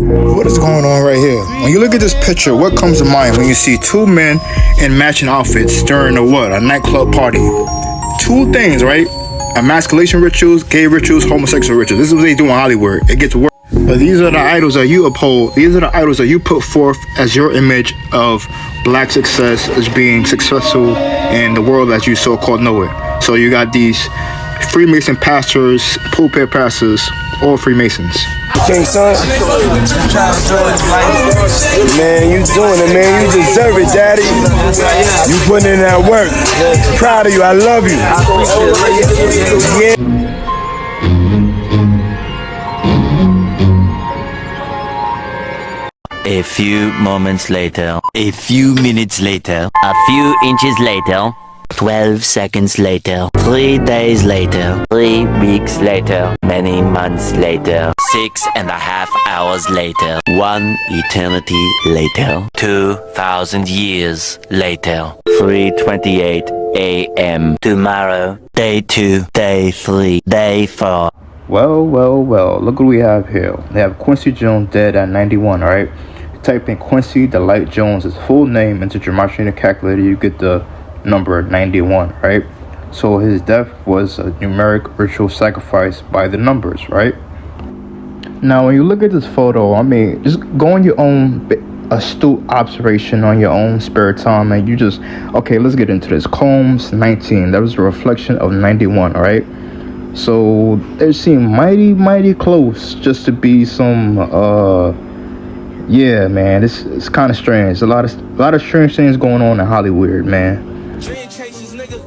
What is going on right here? When you look at this picture, what comes to mind when you see two men in matching outfits during a nightclub party? Two things, right? Emasculation rituals, gay rituals, homosexual rituals. This is what they do in Hollywood. It gets worse. But these are the idols that you uphold. These are the idols that you put forth as your image of black success, as being successful in the world as you so-called know it. So you got these Freemason pastors, pulpit pastors, all Freemasons. King son, man, you doing it, man. You deserve it, daddy. You putting in that work. Proud of you. I love you. Yeah. A few moments later, a few minutes later, a few inches later, 12 seconds later, 3 days later, 3 weeks later, many months later, 6.5 hours later, 1 eternity later, 2,000 years later, 3:28 a.m. Tomorrow, day 2, day 3, day 4. Well, look what we have here. We have Quincy Jones dead at 91, right? Type in Quincy Delight Jones, his full name, into gematria calculator, you get the number 91, right? So his death was a numeric ritual sacrifice by the numbers, right? Now, when you look at this photo, I mean, just go on your own astute observation on your own spare time, and you just, okay, let's get into this. Combs 19, that was a reflection of 91, right? So they seem mighty close just to be some yeah, man, it's kind of strange. A lot of strange things going on in Hollywood, man. Dream chasers, nigga.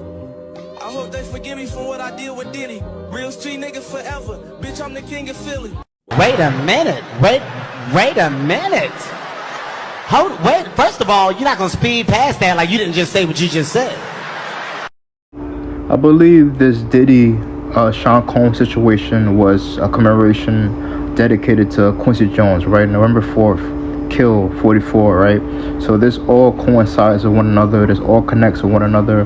I hope they forgive me for what I did with Diddy. Real street nigga forever. Bitch, I'm the king of Philly. Wait a minute. Wait a minute. Wait, first of all, you're not gonna speed past that like you didn't just say what you just said. I believe this Diddy Sean Combs situation was a commemoration dedicated to Quincy Jones, right? November 4th, kill 44, right? So this all coincides with one another. This all connects with one another.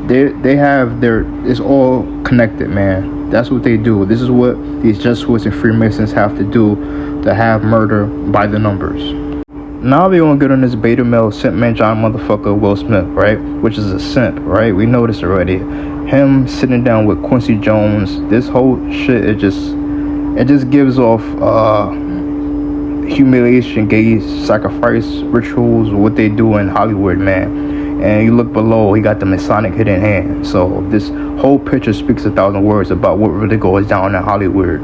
It's all connected, man. That's what they do. This is what these Jesuits and Freemasons have to do, to have murder by the numbers. Now we're gonna get on this beta male simp man John motherfucker Will Smith, right? Which is a simp, right? We know this already. Him sitting down with Quincy Jones, this whole shit, it just gives off humiliation, gay sacrifice rituals, what they do in Hollywood, man. And you look below, he got the Masonic hidden hand. So this whole picture speaks 1,000 words about what really goes down in Hollywood.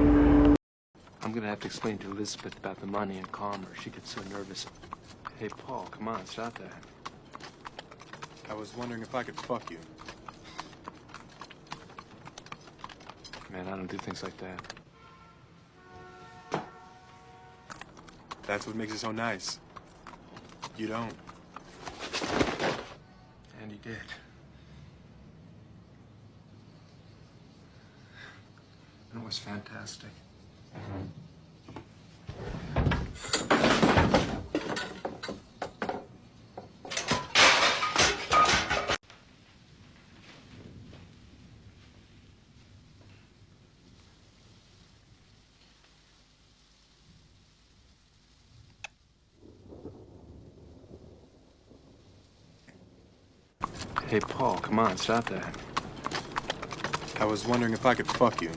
I'm gonna have to explain to Elizabeth about the money and calm her. She gets so nervous. Hey, Paul, come on, stop that. I was wondering if I could fuck you. Man, I don't do things like that. That's what makes it so nice. You don't. And he did. And it was fantastic. Hey, Paul, come on, stop that. I was wondering if I could fuck you.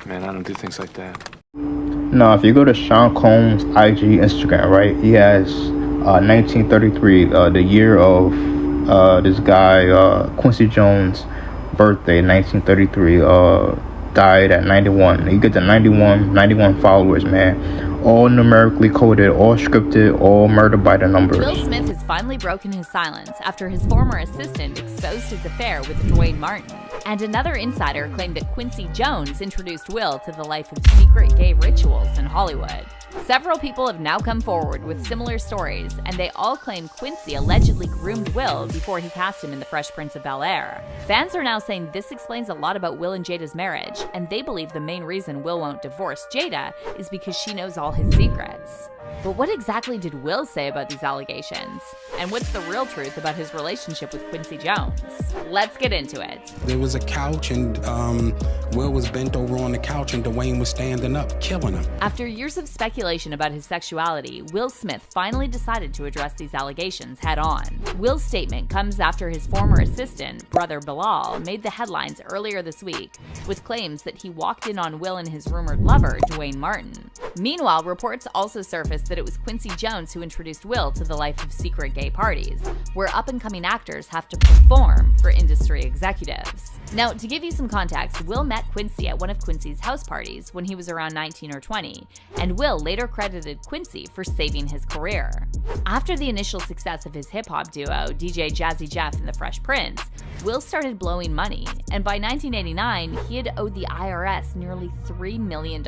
Man, I don't do things like that. Now, if you go to Sean Combs' IG Instagram, right, he has 1933, the year of this guy Quincy Jones' birthday, 1933, died at 91. You get the 91 followers, man. All numerically coded, all scripted, all murdered by the numbers. Will Smith has finally broken his silence after his former assistant exposed his affair with Dwayne Martin. And another insider claimed that Quincy Jones introduced Will to the life of secret gay rituals in Hollywood. Several people have now come forward with similar stories, and they all claim Quincy allegedly groomed Will before he cast him in The Fresh Prince of Bel-Air. Fans are now saying this explains a lot about Will and Jada's marriage, and they believe the main reason Will won't divorce Jada is because she knows all his secrets. But what exactly did Will say about these allegations? And what's the real truth about his relationship with Quincy Jones? Let's get into it. There was a couch, and Will was bent over on the couch, and Dwayne was standing up, killing him. After years of speculation about his sexuality, Will Smith finally decided to address these allegations head-on. Will's statement comes after his former assistant, brother Bilal, made the headlines earlier this week with claims that he walked in on Will and his rumored lover, Dwayne Martin. Meanwhile, reports also surfaced that it was Quincy Jones who introduced Will to the life of secret gay parties, where up-and-coming actors have to perform for industry executives. Now, to give you some context, Will met Quincy at one of Quincy's house parties when he was around 19 or 20, and Will later credited Quincy for saving his career. After the initial success of his hip-hop duo, DJ Jazzy Jeff and the Fresh Prince, Will started blowing money, and by 1989, he had owed the IRS nearly $3 million.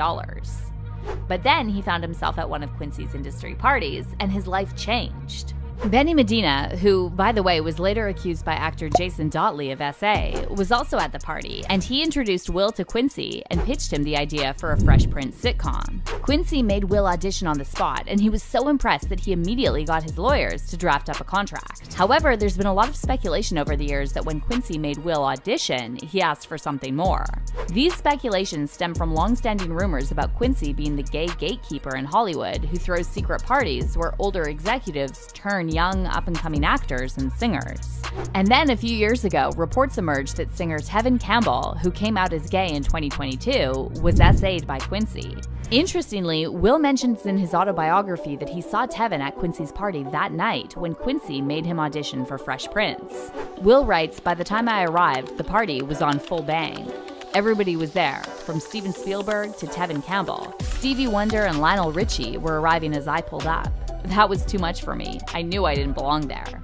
But then he found himself at one of Quincy's industry parties, and his life changed. Benny Medina, who, by the way, was later accused by actor Jason Dotley of SA, was also at the party, and he introduced Will to Quincy and pitched him the idea for a Fresh Prince sitcom. Quincy made Will audition on the spot, and he was so impressed that he immediately got his lawyers to draft up a contract. However, there's been a lot of speculation over the years that when Quincy made Will audition, he asked for something more. These speculations stem from long-standing rumors about Quincy being the gay gatekeeper in Hollywood who throws secret parties where older executives turn young up-and-coming actors and singers. And then a few years ago, reports emerged that singer Tevin Campbell, who came out as gay in 2022, was SA'd by Quincy. Interestingly, Will mentions in his autobiography that he saw Tevin at Quincy's party that night when Quincy made him audition for Fresh Prince. Will writes, "By the time I arrived, the party was on full bang. Everybody was there, from Steven Spielberg to Tevin Campbell. Stevie Wonder and Lionel Richie were arriving as I pulled up. That was too much for me. I knew I didn't belong there."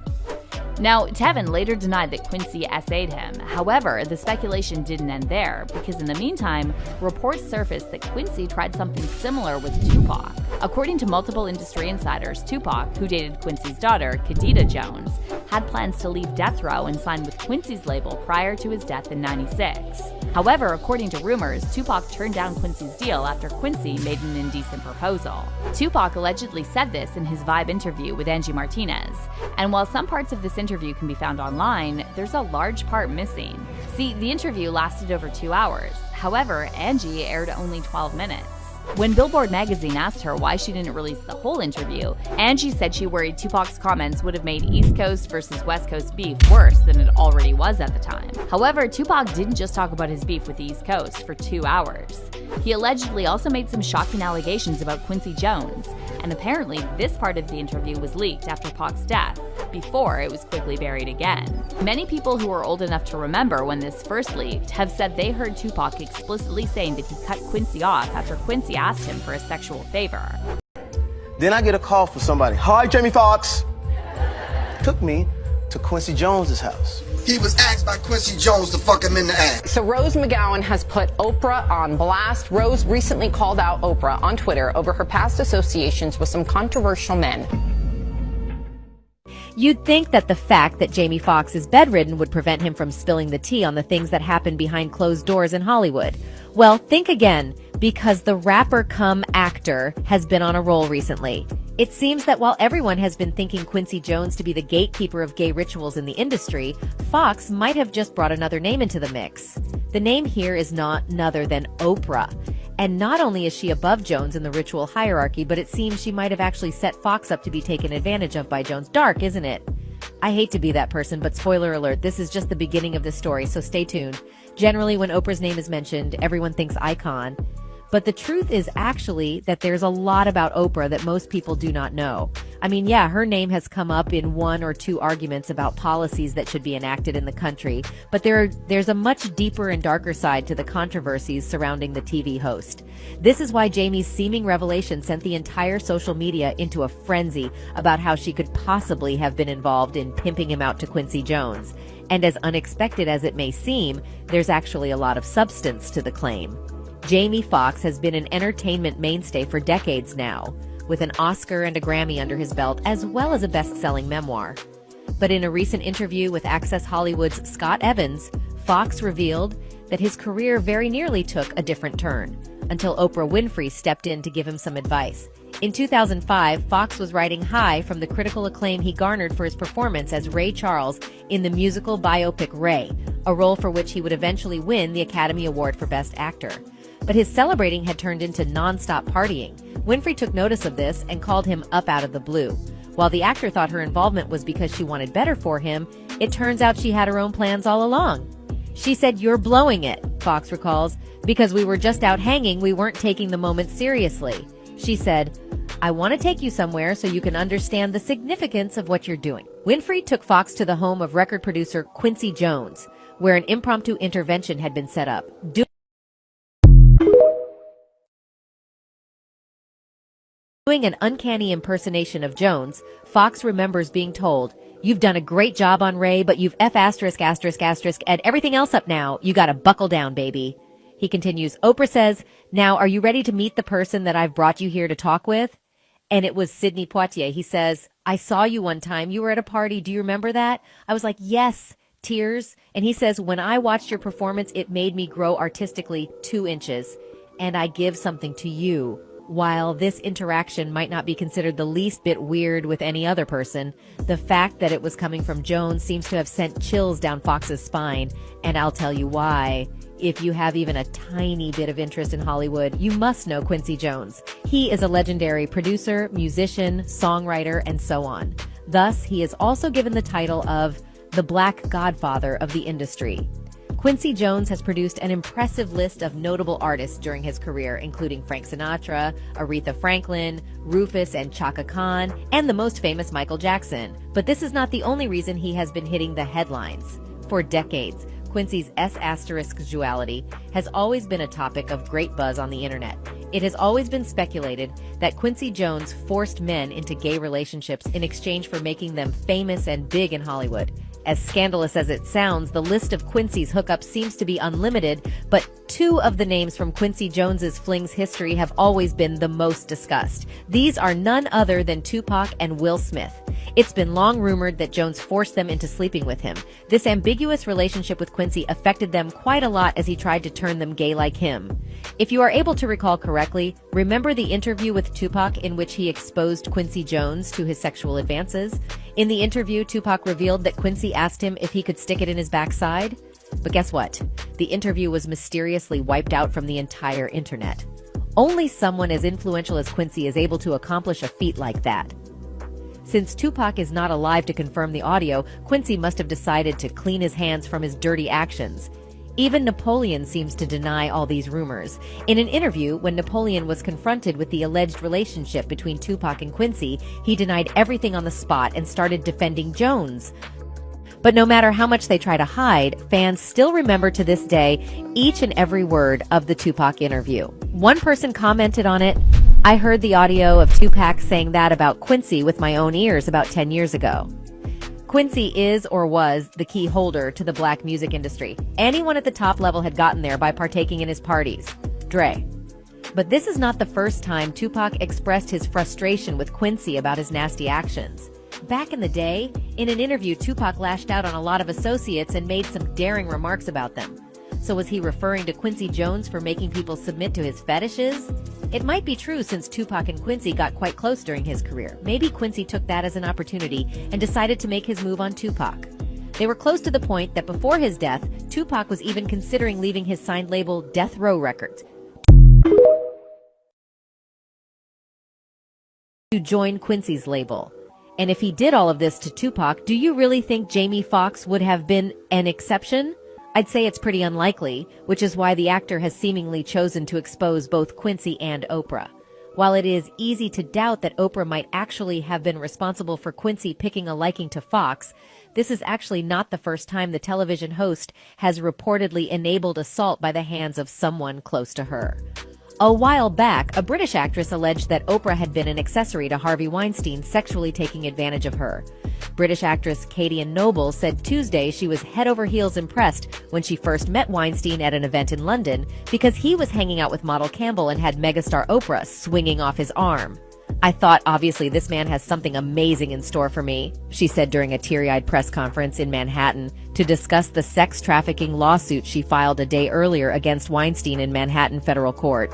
Now, Tevin later denied that Quincy SA'd him. However, the speculation didn't end there, because in the meantime, reports surfaced that Quincy tried something similar with Tupac. According to multiple industry insiders, Tupac, who dated Quincy's daughter, Khadijah Jones, had plans to leave Death Row and sign with Quincy's label prior to his death in '96. However, according to rumors, Tupac turned down Quincy's deal after Quincy made an indecent proposal. Tupac allegedly said this in his Vibe interview with Angie Martinez, and while some parts of this interview can be found online, there's a large part missing. See, the interview lasted over 2 hours. However, Angie aired only 12 minutes. When Billboard magazine asked her why she didn't release the whole interview, Angie said she worried Tupac's comments would have made East Coast versus West Coast beef worse than it already was at the time. However, Tupac didn't just talk about his beef with the East Coast for 2 hours. He allegedly also made some shocking allegations about Quincy Jones, and apparently this part of the interview was leaked after Pac's death, before it was quickly buried again. Many people who are old enough to remember when this first leaked have said they heard Tupac explicitly saying that he cut Quincy off after Quincy asked him for a sexual favor. Then I get a call from somebody. "Hi, Jamie Foxx." Took me to Quincy Jones's house. He was asked by Quincy Jones to fuck him in the ass. So Rose McGowan has put Oprah on blast. Rose recently called out Oprah on Twitter over her past associations with some controversial men. You'd think that the fact that Jamie Foxx is bedridden would prevent him from spilling the tea on the things that happen behind closed doors in Hollywood. Well, think again, because the rapper-cum-actor has been on a roll recently. It seems that while everyone has been thinking Quincy Jones to be the gatekeeper of gay rituals in the industry, Fox might have just brought another name into the mix. The name here is none other than Oprah. And not only is she above Jones in the ritual hierarchy, but it seems she might have actually set Fox up to be taken advantage of by Jones. Dark, isn't it? I hate to be that person, but spoiler alert, this is just the beginning of the story, so stay tuned. Generally, when Oprah's name is mentioned, everyone thinks icon. But the truth is actually that there's a lot about Oprah that most people do not know. I mean, yeah, her name has come up in 1 or 2 arguments about policies that should be enacted in the country, but there's a much deeper and darker side to the controversies surrounding the TV host. This is why Jamie's seeming revelation sent the entire social media into a frenzy about how she could possibly have been involved in pimping him out to Quincy Jones. And as unexpected as it may seem, there's actually a lot of substance to the claim. Jamie Foxx has been an entertainment mainstay for decades now, with an Oscar and a Grammy under his belt, as well as a best-selling memoir. But in a recent interview with Access Hollywood's Scott Evans, Foxx revealed that his career very nearly took a different turn. until Oprah Winfrey stepped in to give him some advice. In 2005, Fox was riding high from the critical acclaim he garnered for his performance as Ray Charles in the musical biopic Ray, a role for which he would eventually win the Academy Award for Best Actor. But his celebrating had turned into non-stop partying. Winfrey took notice of this and called him up out of the blue. While the actor thought her involvement was because she wanted better for him, it turns out she had her own plans all along. She said, "You're blowing it," Fox recalls, "because we were just out hanging, we weren't taking the moment seriously." She said, "I want to take you somewhere so you can understand the significance of what you're doing." Winfrey took Fox to the home of record producer Quincy Jones, where an impromptu intervention had been set up. Doing an uncanny impersonation of Jones, Fox remembers being told, "You've done a great job on Ray, but you've F***ed everything else up now. You gotta buckle down, baby." He continues, "Oprah says, 'Now, are you ready to meet the person that I've brought you here to talk with?' And it was Sidney Poitier. He says, 'I saw you one time. You were at a party. Do you remember that?' I was like, 'Yes,' tears." And he says, "When I watched your performance, it made me grow artistically 2 inches. And I give something to you." While this interaction might not be considered the least bit weird with any other person, the fact that it was coming from Jones seems to have sent chills down Fox's spine, and I'll tell you why. If you have even a tiny bit of interest in Hollywood, you must know Quincy Jones. He is a legendary producer, musician, songwriter, and so on. Thus, he is also given the title of the Black Godfather of the industry. Quincy Jones has produced an impressive list of notable artists during his career, including Frank Sinatra, Aretha Franklin, Rufus and Chaka Khan, and the most famous Michael Jackson. But this is not the only reason he has been hitting the headlines. For decades, Quincy's S**duality has always been a topic of great buzz on the internet. It has always been speculated that Quincy Jones forced men into gay relationships in exchange for making them famous and big in Hollywood. As scandalous as it sounds, the list of Quincy's hookups seems to be unlimited, but 2 of the names from Quincy Jones's flings history have always been the most discussed. These are none other than Tupac and Will Smith. It's been long rumored that Jones forced them into sleeping with him. This ambiguous relationship with Quincy affected them quite a lot as he tried to turn them gay like him. If you are able to recall correctly, remember the interview with Tupac in which he exposed Quincy Jones to his sexual advances? In the interview, Tupac revealed that Quincy asked him if he could stick it in his backside. But guess what? The interview was mysteriously wiped out from the entire internet. Only someone as influential as Quincy is able to accomplish a feat like that. Since Tupac is not alive to confirm the audio, Quincy must have decided to clean his hands from his dirty actions. Even Napoleon seems to deny all these rumors. In an interview, when Napoleon was confronted with the alleged relationship between Tupac and Quincy, he denied everything on the spot and started defending Jones. But no matter how much they try to hide, fans still remember to this day each and every word of the Tupac interview. One person commented on it, "I heard the audio of Tupac saying that about Quincy with my own ears about 10 years ago." Quincy is or was the key holder to the black music industry. Anyone at the top level had gotten there by partaking in his parties. Dre. But this is not the first time Tupac expressed his frustration with Quincy about his nasty actions. Back in the day, in an interview, Tupac lashed out on a lot of associates and made some daring remarks about them. So was he referring to Quincy Jones for making people submit to his fetishes? It might be true since Tupac and Quincy got quite close during his career. Maybe Quincy took that as an opportunity and decided to make his move on Tupac. They were close to the point that before his death, Tupac was even considering leaving his signed label Death Row Records to join Quincy's label. And if he did all of this to Tupac, do you really think Jamie Foxx would have been an exception? I'd say it's pretty unlikely, which is why the actor has seemingly chosen to expose both Quincy and Oprah. While it is easy to doubt that Oprah might actually have been responsible for Quincy picking a liking to Fox, this is actually not the first time the television host has reportedly enabled assault by the hands of someone close to her. A while back, a British actress alleged that Oprah had been an accessory to Harvey Weinstein, sexually taking advantage of her. British actress Katie Noble said Tuesday she was head over heels impressed when she first met Weinstein at an event in London because he was hanging out with model Campbell and had megastar Oprah swinging off his arm. "I thought, obviously, this man has something amazing in store for me," she said during a teary-eyed press conference in Manhattan to discuss the sex trafficking lawsuit she filed a day earlier against Weinstein in Manhattan federal court.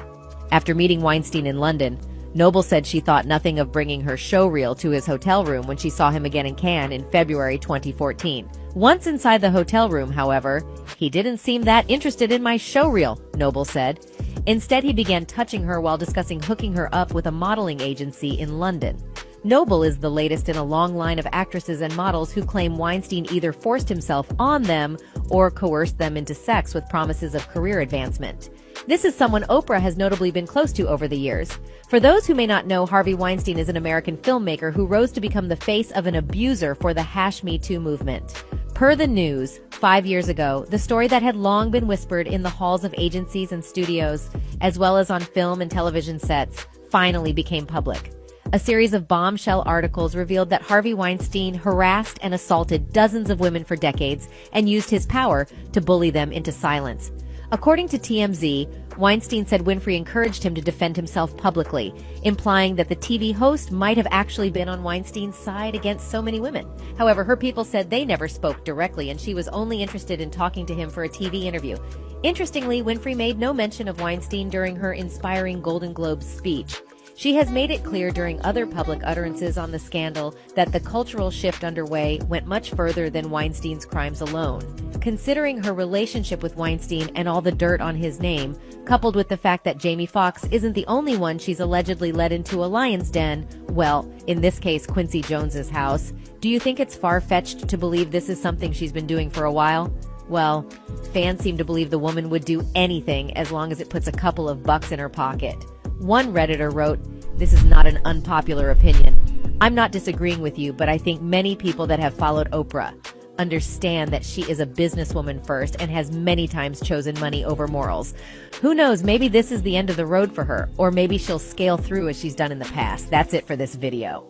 After meeting Weinstein in London, Noble said she thought nothing of bringing her showreel to his hotel room when she saw him again in Cannes in February 2014. Once inside the hotel room, however, he didn't seem that interested in my showreel, Noble said. Instead, he began touching her while discussing hooking her up with a modeling agency in London. Noble is the latest in a long line of actresses and models who claim Weinstein either forced himself on them or coerced them into sex with promises of career advancement. This is someone Oprah has notably been close to over the years. For those who may not know, Harvey Weinstein is an American filmmaker who rose to become the face of an abuser for the #MeToo movement. Per the news, 5 years ago, the story that had long been whispered in the halls of agencies and studios, as well as on film and television sets, finally became public. A series of bombshell articles revealed that Harvey Weinstein harassed and assaulted dozens of women for decades and used his power to bully them into silence. According to TMZ, Weinstein said Winfrey encouraged him to defend himself publicly, implying that the TV host might have actually been on Weinstein's side against so many women. However, her people said they never spoke directly and she was only interested in talking to him for a TV interview. Interestingly, Winfrey made no mention of Weinstein during her inspiring Golden Globes speech. She has made it clear during other public utterances on the scandal that the cultural shift underway went much further than Weinstein's crimes alone. Considering her relationship with Weinstein and all the dirt on his name, coupled with the fact that Jamie Foxx isn't the only one she's allegedly led into a lion's den, well, in this case Quincy Jones's house, do you think it's far-fetched to believe this is something she's been doing for a while? Well, fans seem to believe the woman would do anything as long as it puts a couple of bucks in her pocket. One Redditor wrote, "This is not an unpopular opinion. I'm not disagreeing with you, but I think many people that have followed Oprah understand that she is a businesswoman first and has many times chosen money over morals. Who knows, maybe this is the end of the road for her, or maybe she'll scale through as she's done in the past." That's it for this video.